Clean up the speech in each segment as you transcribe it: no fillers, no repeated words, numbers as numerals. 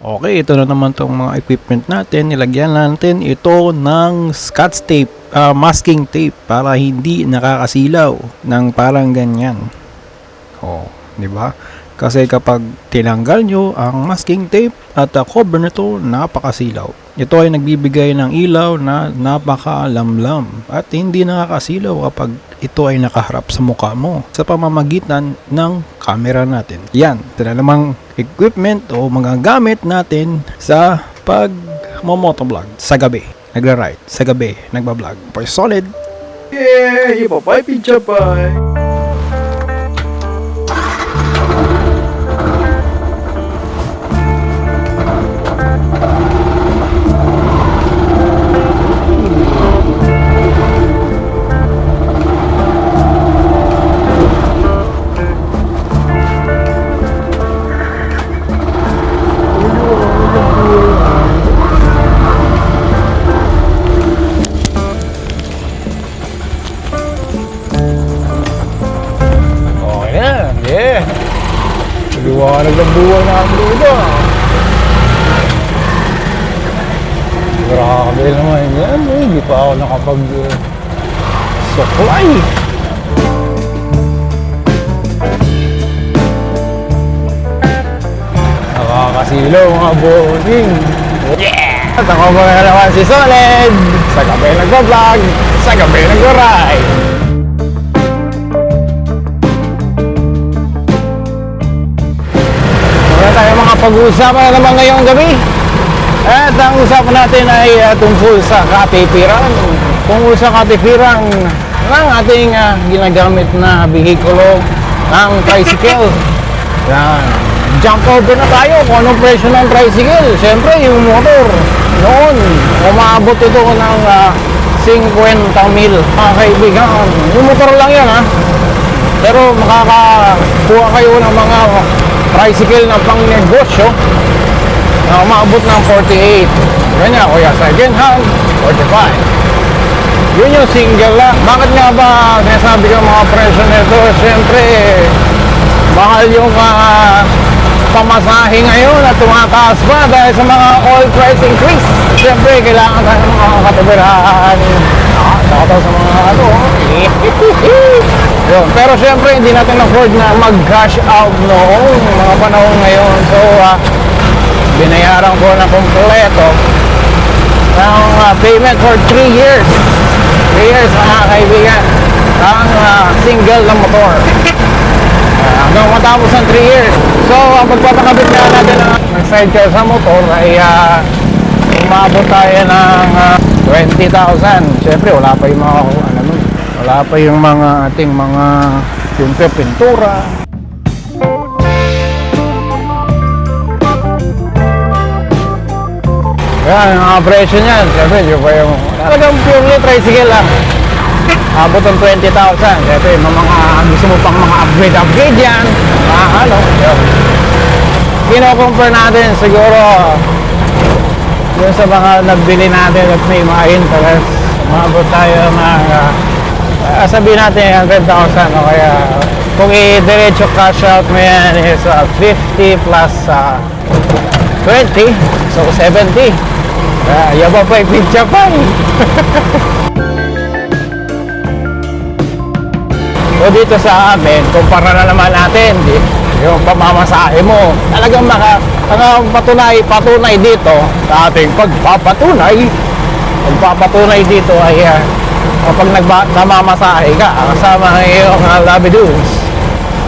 Okay, ito na naman tong mga equipment natin. Nilagyan natin ito ng scotch tape, masking tape para hindi nakakasilaw ng parang ganyan. Oh, di ba? Kasi kapag tinanggal nyo ang masking tape at cover nito, napakasilaw. Ito ay nagbibigay ng ilaw na napakalamlam at hindi nakakasilaw kapag ito ay nakaharap sa mukha mo sa pamamagitan ng camera natin. Yan, ito na namang equipment o mga gamit natin sa pag-motovlog sa gabi. Nagra-ride sa gabi, nagbablog. For solid. Yeah, ipapay, pinchapay. Liwanag ng buhay namin dito. Grabe naman yan. Hindi pa ako nakapag-supply. Nakakasilaw mga boning. Yeah! At ako mga naman si Solid. Sa gabi nagbablog. Sa gabi nag-ride. Tayo mga pag-uusapan na naman ngayong gabi. At ang usapan natin ay tungkol sa katipiran. Tungkol sa katipiran ng ating ginagamit na bihikulo, ang tricycle. Yan. Jump over na tayo kung anong presyo ng tricycle. Siyempre yung motor noon, umabot ito ng 50,000 mga kaibigan. Yung motor lang yan ha. Pero makakakuha kayo ng mga tricycle na pang negosyo na umabot ng 48. Ganyan, kuya, second hand, 45. Yun yung single lang. Bakit nga ba sinasabi ko mga presyo nito? Siyempre, mahal yung pamasahe ngayon at tumataas pa dahil sa mga oil price increase. Siyempre, kailangan tayo ng mga katibirahan. Nakataw sa mga yun. Pero syempre hindi natin afford na mag-cash out noong mga panahon ngayon. So binayaran ko na kompleto ng payment for 3 years. 3 years mga kaibigan. Ang single na motor. Hanggang matapos ng 3 years. So ang pagpapakabit na natin ng sidecar sa motor ay umabot tayo ng 20,000. Syempre wala pa yung mga wala pa yung mga ating mga pintura. Yan, ang mga presyo niyan. Siyempre, yung talagang purely tricycle lang. Abot ng 20,000. Siyempre, mga gusto mo pang mga upgrade yan. Yun. Kino-compare natin siguro yung sa mga nagbili natin at may mga interest. Umabot tayo ng sabihin natin 100,000 o kaya kung i-diretso cash out mo yan is 50 plus 20, so 70. Yaba pa ipitsa pa So dito sa amin, kumpara na naman natin yung pamamasahe mo, talagang patunay dito sa ating pagpapatunay dito ay kapag namamasahe ka kasama ng iyong labidudes,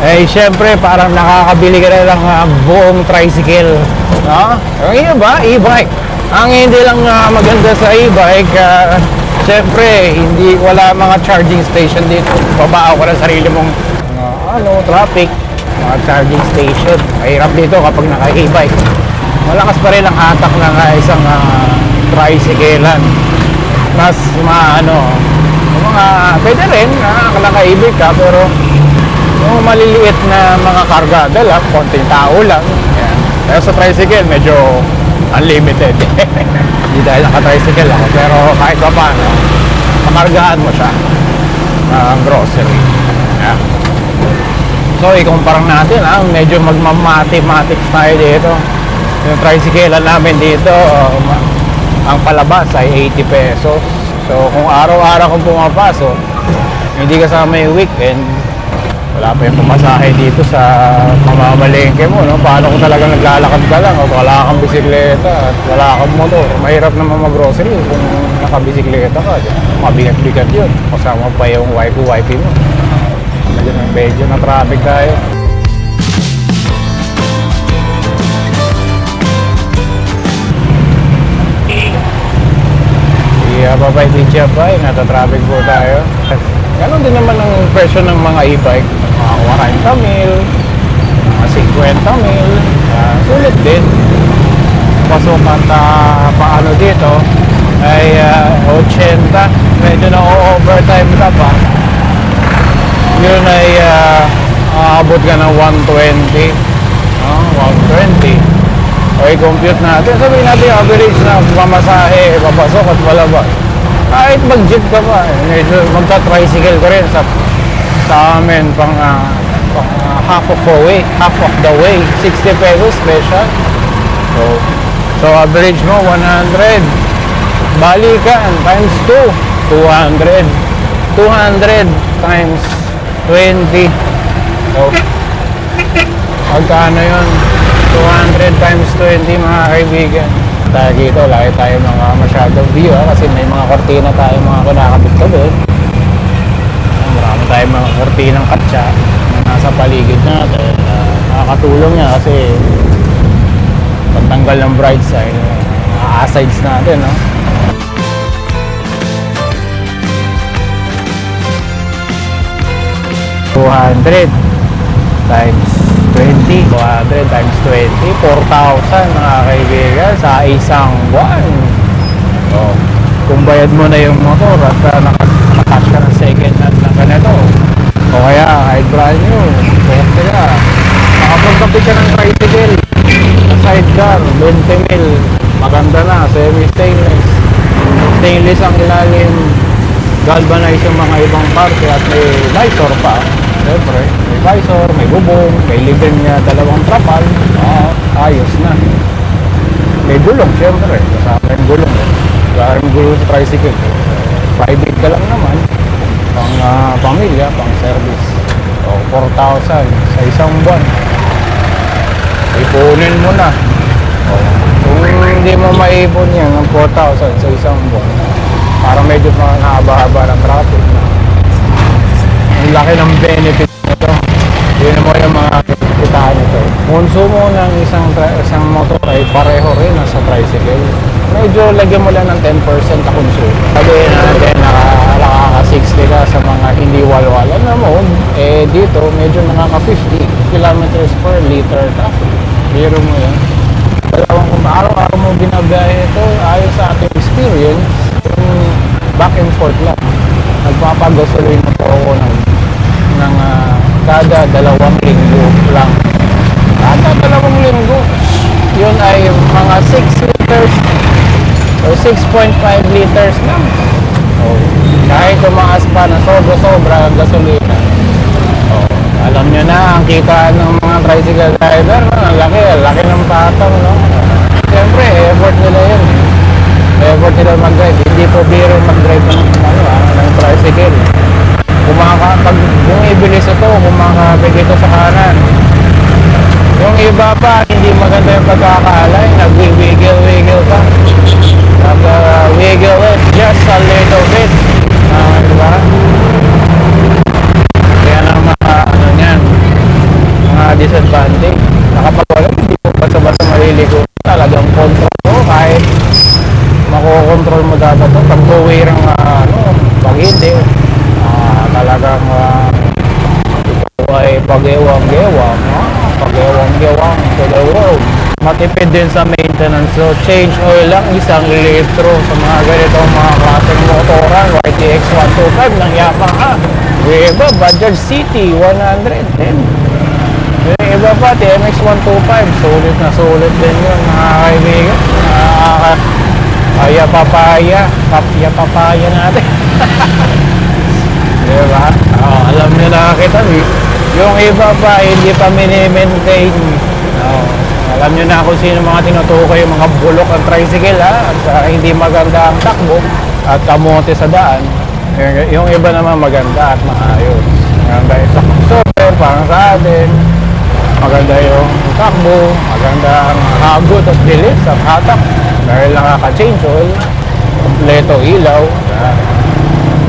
eh syempre parang nakakabili ka na ng buong tricycle, no? Yung iba, e-bike. Ang hindi lang maganda sa e-bike, syempre wala mga charging station dito. Babao ka na sarili mong traffic, mga charging station. Mahirap dito kapag naka-e-bike. Malakas pa rin ang hatak ng isang tricyclean. Mas pwede rin naka-e-bike ka, pero yung maliliit na mga karga dala, konting tao lang. Yan. Pero sa tricycle medyo unlimited. Hindi dahil naka-tricycle ako, pero kahit pa paano makargahan mo siya ng grocery. Yan. So ikumpara natin, medyo magmamathematics tayo dito. Yung tricycle namin dito, ang palabas ay 80 pesos. So kung araw-araw kong pumapasok, hindi kasama yung weekend, wala pa yung pumasahe dito sa mamamalengke mo, no? Paano kung talagang naglalakad ka lang o wala kang bisikleta at wala kang motor? Mahirap naman mag-grocery kung nakabisikleta ka. Mabigat-bigat yun. Kasama pa yung wifey mo. Medyo na traffic tayo. Babay din siya pa, nata-traffic po tayo. Ganon din naman ang presyo ng mga e-bike. Mga 40 mil, mga 50 mil. Sulit din. Pasok at paano dito ay 80. Medyo na-overtime ka pa. Yun ay aabot ka ng 120. 120. Okay, compute natin. Sabihin natin yung average na pamasahe, papasok at palabas. Kahit mag-jeep ka pa, medyo magta-tricycle ka rin sa amin pang half of the way, 60 pesos special. So average mo 100. Balikan times 2, 200. 200 times 20. So magkano yun? 200 times 20 mga kaibigan. Tayo dito, lagi tayo mga masyadong view kasi may mga kortina tayo mga kinakabit-kabit. Marami tayong mga kortinang katsa na nasa paligid natin. Nakakatulong niya kasi pagtanggal ng bright side, mga asides natin, no? $200 times 20, 200 times 20, 4,000 mga kaibigan sa isang buwan. So, kung bayad mo na yung motor at nakash ka ng second hand na ganito, o kaya kahit brand new, pwede ka. Nakapagkapit ka ng tricycle na sidecar, 20 mil, maganda na, semi-stainless. Stainless ang ilalim, galvanize yung mga ibang parte at may visor pa. Siyempre, may visor, may bubong, may living niya, dalawang trapal. Ayos na. May gulong, siyempre. Kasama yung gulong. Wala rin gulong sa tricycle. Private ka lang naman. Pang pamilya, pang service. So, 4,000 sa isang buwan. Ipunin mo na. Kung hindi mo maipon yan ng 4,000 sa isang buwan, para medyo nakahaba-haba ng traffic na. Ang laki ng benefit nito. Yun mo yung mga kitaan nito. Konsumo ng isang motor ay pareho rin sa tricycle. Medyo lagyan mo lang ng 10% na konsumo. Sabihin natin nakaka-60 ka sa mga hindi walwalan na mode. Dito medyo nakaka-50 kilometers per liter traffic. Biro mo yan. Dalawang kung araw-araw mo binabiyahe ito, ayon sa ating experience, yung back and forth lang. Nagpapagasolin na po ako ng kada 2 linggo lang. Kada 2 linggo. Yun ay mga 6 liters o 6.5 liters lang. Kahit tumaas pa na sobra ang gasolina. Alam nyo na, ang kita ng mga tricycle driver, ang laki ng patong, no? Siyempre, effort nila yun. Effort nila mag-drive. Hindi po biro mag-drive ng tricycle. Pag bumibilis ito, kumakabig ito sa kanan. Yung iba pa, hindi maganda yung pagkakalay, nag-wiggle pa. Nag-wiggle it just a little bit. Diba? Kaya na mga disadvantage. Nakapag-wala, hindi po basta-basta maliligo. Talagang control mo, kahit makokontrol mo dapat ito. Pag buwirang pag hindi, talagang ito ay pag-ewang-gewang, pag-ewang-gewang to the world. Matipid din sa maintenance, so change oil lang 1 litro sa mga ganitong mga klaseng motoran. YTX 125 ng Yamaha. Yung iba, Bajaj City 110. Yung iba pa, TMX 125, sulit din yun mga kaibigan. Papaya natin. Diba? Alam nyo na kita, yung iba pa hindi pa mini-maintain. Alam nyo na kung sino mga tinutukoy yung mga bulok ng tricycle ha, at hindi maganda ang takbo at kamote sa daan. Yung iba naman maganda at maayos. Maganda yung sa crossover, parang sa atin. Maganda yung takbo, maganda ang hagod at bilis at hatak. Dahil nakaka-change oil, kompleto ilaw.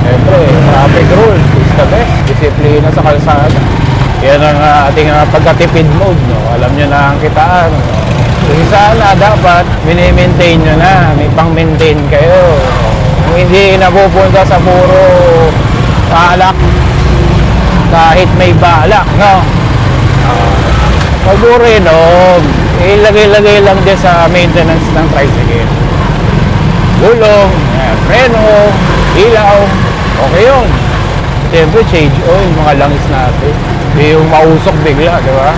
Siyempre, traffic rules is the best. Disiplina sa kalsada. Yan ang ating pagkatipid mode, no? Alam nyo na ang kitaan. Kasi sana dapat mini-maintain nyo na, may pang-maintain kayo. Kung hindi napupunta sa puro balak, kahit may balak, no? Huwag mo rin, ilagay-lagay lang din sa maintenance ng tricycle. Gulong, preno, ilaw, okay yun. Siyempre, change oil, mga langis natin. Hindi yung mausok bigla, di ba?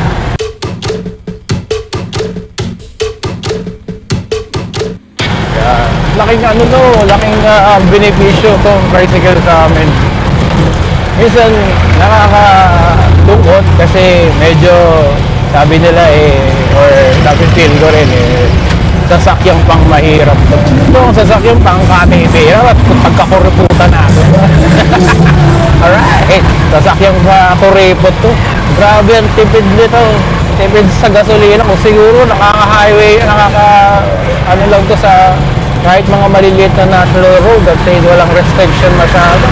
Yan. Laking laking benepisyo itong tricycle sa amin. Minsan, nakakatungkot kasi medyo, sabi nila or sabi feel ko rin sasakyang pang mahirap to. Ito, sasakyang pang katipira at pagkakuruputan natin. Alright, sasakyang kuripot to. Grabe ang tipid nito. Tipid sa gasolina. Kung siguro nakaka-highway, ano lang to sa kahit mga maliliit na national road at walang restriction masyado.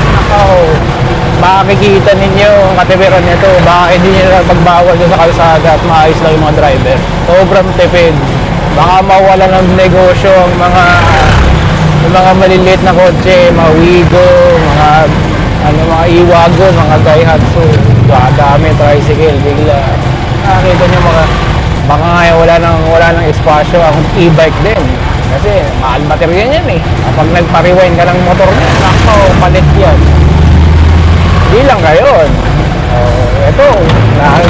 Makikita ninyo ang katipiran nito. Baka hindi nyo pagbawal sa kalsada at maayos lang yung mga driver. Sobrang tipid. Baka mawala ng negosyo ang mga maliliit na kotse, mga Wigo, mga Iwago, mga Daihatsu. Dami tricycle bigla. Nakakita nyo baka ngayon wala nang espasyo ang e-bike din. Kasi mahal material yan Kapag nagpa-rewind ka ng motor niya, palit yan. Hindi lang gayon. Ito,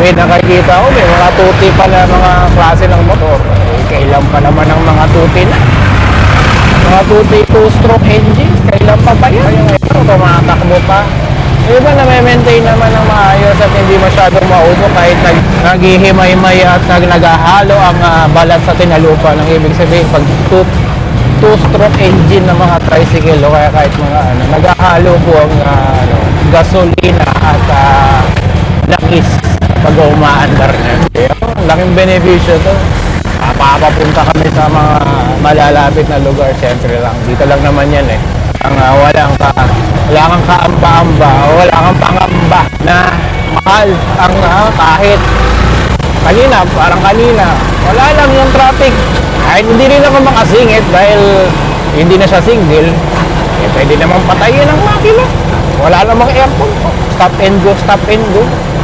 may nakikita ko, may mga tuti pa na mga klase ng motor. Kailan pa naman ang mga tuti na? Mga tuti 2-stroke engine, kailan pa ba yan? Ito, tumatakbo pa. Yung iba na-maintain naman ng maayos at hindi masyadong mausok kahit naghihimay-may at naghahalo ang balat sa tinalupa. Nang ibig sabihin, pag 2-stroke engine ng mga tricycle o kaya kahit mga naghahalo po ang gasolina at langis pag umaandar niya. Kaya laking benepisyo to. Papapunta kami sa mga malalapit na lugar, siyempre lang. Dito lang naman yan ang wala kang kaamba-amba, wala kang pangamba na mahal ang kahit parang kanina, wala lang yung traffic. Kahit hindi rin ako makasingit dahil hindi na siya single, pwede namang patayin ang makina. Wala namang aircon. Stop and go.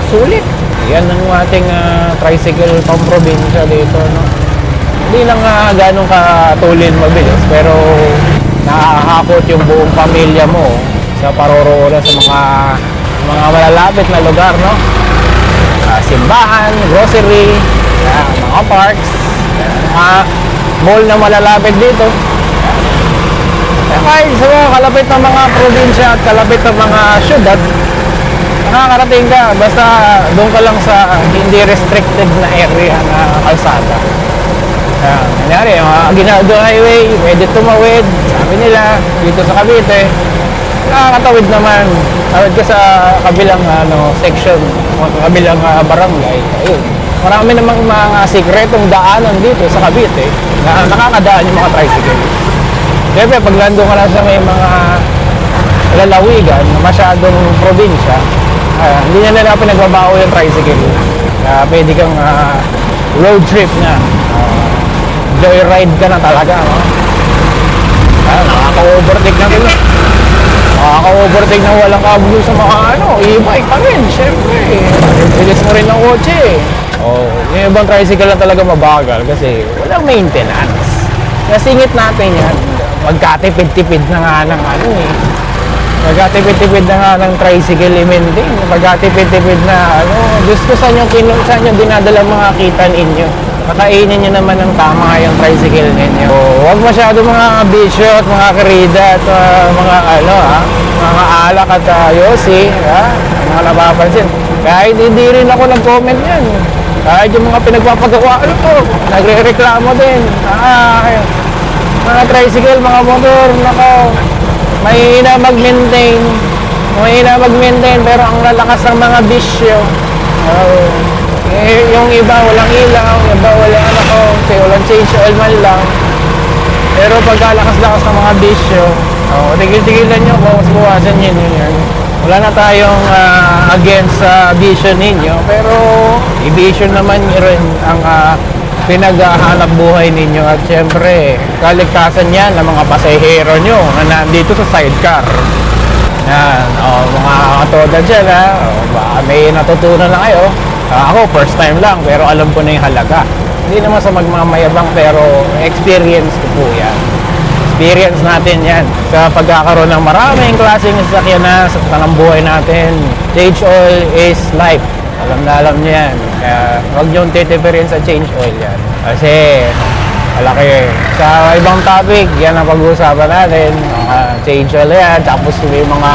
Sulit. Yan ang ating tricycle pang probinsya dito, no? Hindi lang ganong katulin mabilis, pero nakakakot yung buong pamilya mo sa paroroonan sa mga malalapit na lugar, no? Simbahan, grocery, mga parks, mga mall na malalapit dito. Kahit sa mga kalapit ng mga probinsya at kalapit ng mga syudad, nakakarating ka basta doon ka lang sa hindi restricted na area na kalsada. Nangyari, Aguinaldo Highway, pwede tumawid, sabi nila, dito sa Cavite, nakakatawid naman. Tawid ka sa kabilang section, o kabilang barangay. Ayun. Marami namang mga sikretong daanan dito sa Cavite na nakakadaan yung mga tricycle. Siyempre, pag nandun ka lang sa may mga lalawigan, masyadong probinsya, hindi na nila pinagbabaho yung tricycle. Pwede kang road trip na. Joyride ka na talaga, no? Nakaka-overtake na rin. Nakaka-overtake na walang kablo sa mga e-bike pa rin, syempre. Bilis mo rin ng kotse. Yung ibang tricycle lang talaga mabagal kasi walang maintenance. Nasingit natin yan. Magkatipid-tipid na nga ng Magkatipid-tipid na nga ng tricycle i-maintain. Magkatipid-tipid na Diyos ko saan yung dinadala mga kita ninyo. Pakainin nyo naman ng tama yung tricycle ninyo. Huwag masyado mga bisyo at mga karida at mga mga alak at yosi. Mga napapansin. Kahit hindi rin ako nag-comment yan. Kahit yung mga pinagpapagawa ko, nagre-reklamo din. Mga tricycle, mga motor, nako, mahina mag-maintain. Mahina mag-maintain, pero ang lalakas ng mga bisyo. Yung iba walang ilaw, yung iba walang change oil man lang. Pero pagkalakas-lakas ng mga bisyo, tigil-tigilan nyo, bawas-bawasan nyo yun. Wala na tayong against sa vision ninyo, pero i-vision naman rin ang pinaghahanap buhay ninyo. At syempre, kaligtasan yan ng mga pasahero nyo na nandito sa sidecar. Yan, mga katoda dyan, baka may natutunan na kayo. Ako, first time lang, pero alam ko na yung halaga. Hindi naman sa magmamayabang, pero experience ko po yan. Experience natin yan sa pagkakaroon ng maraming klaseng sasakyan na sa tanang buhay natin. Change oil is life. Alam na alam niyo yan. Kaya huwag niyong titipirin sa change oil yan. Kasi malaki. Sa ibang topic, yan ang pag-uusapan natin. Change oil yan. Tapos may mga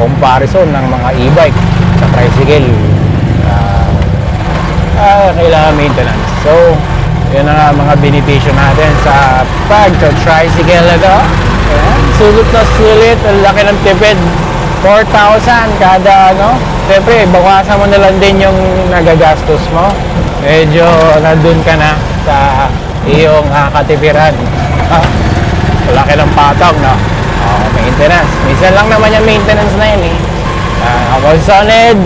comparison ng mga e-bike sa tricycle. Kailangan maintenance. So, yun ang mga benepisyo natin sa pag-tricycle ito. Ayan, sulit na sulit. Ang laki ng tipid. 4,000 kada Siyempre, bawasan mo na lang din yung nagagastos mo. Medyo nandun ka na sa iyong katipiran. Laki ng patong, maintenance. Minsan lang naman yung maintenance na yun, Ako solid.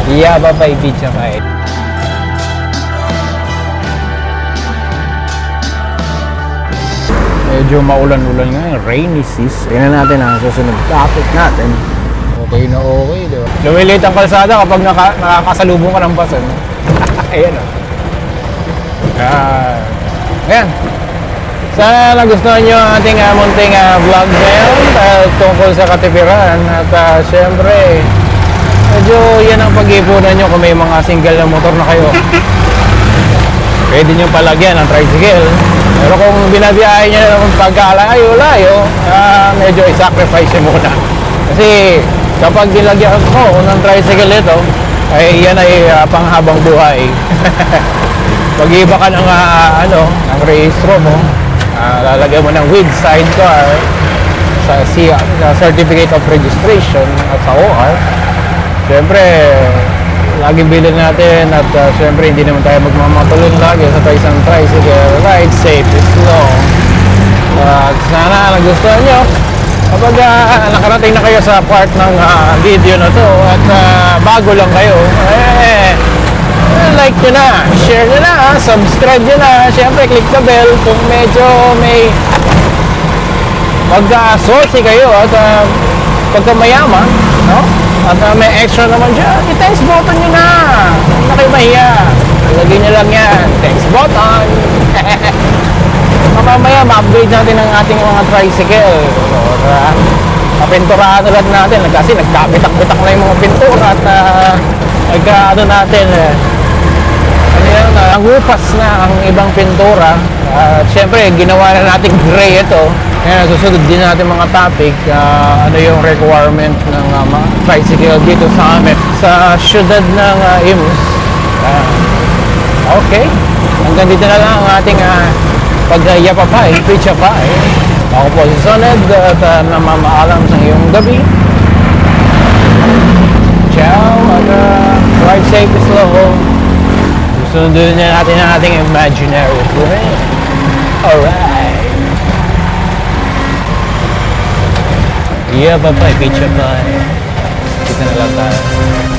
Yaba pa i-beach ako Medyo maulan-ulan ngayon, rainy season. Tingnan natin ang susunod topic natin. Okay na okay, di ba? Lumilit ang kalsada kapag nakakasalubong ka ng bus, Ayan, Ayan. Sana nagustuhan nyo ang ating munting vlog ngayon tungkol sa katipiran. At syempre, medyo yan ang pag-ipunan nyo kung may mga single na motor na kayo. Pwede nyo palagyan ang tricycle. Pero kung binabiyahe nyo na pagkalayo-layo, medyo i-sacrifice nyo muna. Kasi kapag nilagyan mo ng tricycle ito, ay yan ay panghabang buhay. Pag-iba ka ng, ng rehistro mo, lalagyan mo ng with sidecar sa Certificate of Registration at sa OR. Siyempre, laging bilhin natin at syempre hindi naman tayo magmamatulon lagi sa isang tricycle. Ride safe is long. Sana nagustuhan nyo. Kapag nakarating na kayo sa part ng video na to at bago lang kayo, like nyo na, share nyo na, subscribe nyo na, syempre click the bell kung medyo may mag-source kayo at pagka mayaman, at may extra naman dyan, i-thanks button nyo na. Hindi na kayo mahiya. Lagyan nyo lang yan. Thanks button. Mamaya, ma-upgrade natin ang ating mga tricycle. Kapinturahan ulit natin. Kasi nagkabitak-bitak na yung mga pintura at natin. Nangupas na ang ibang pintura. At syempre, ginawa na natin gray ito. Kaya susunod din natin mga topic, ano yung requirement ng mga tricycle dito sa amin sa syudad ng Imus. Okay, hanggang dito na lang ang ating pag-yapapay, pichapay. Ako po si Soned at namamaalam sa iyong gabi. Ciao at ride safe and slow. Susunod na natin ang ating imaginary friend. Alright. Yeah, bye-bye, pizza bye. Kita na lang tayo.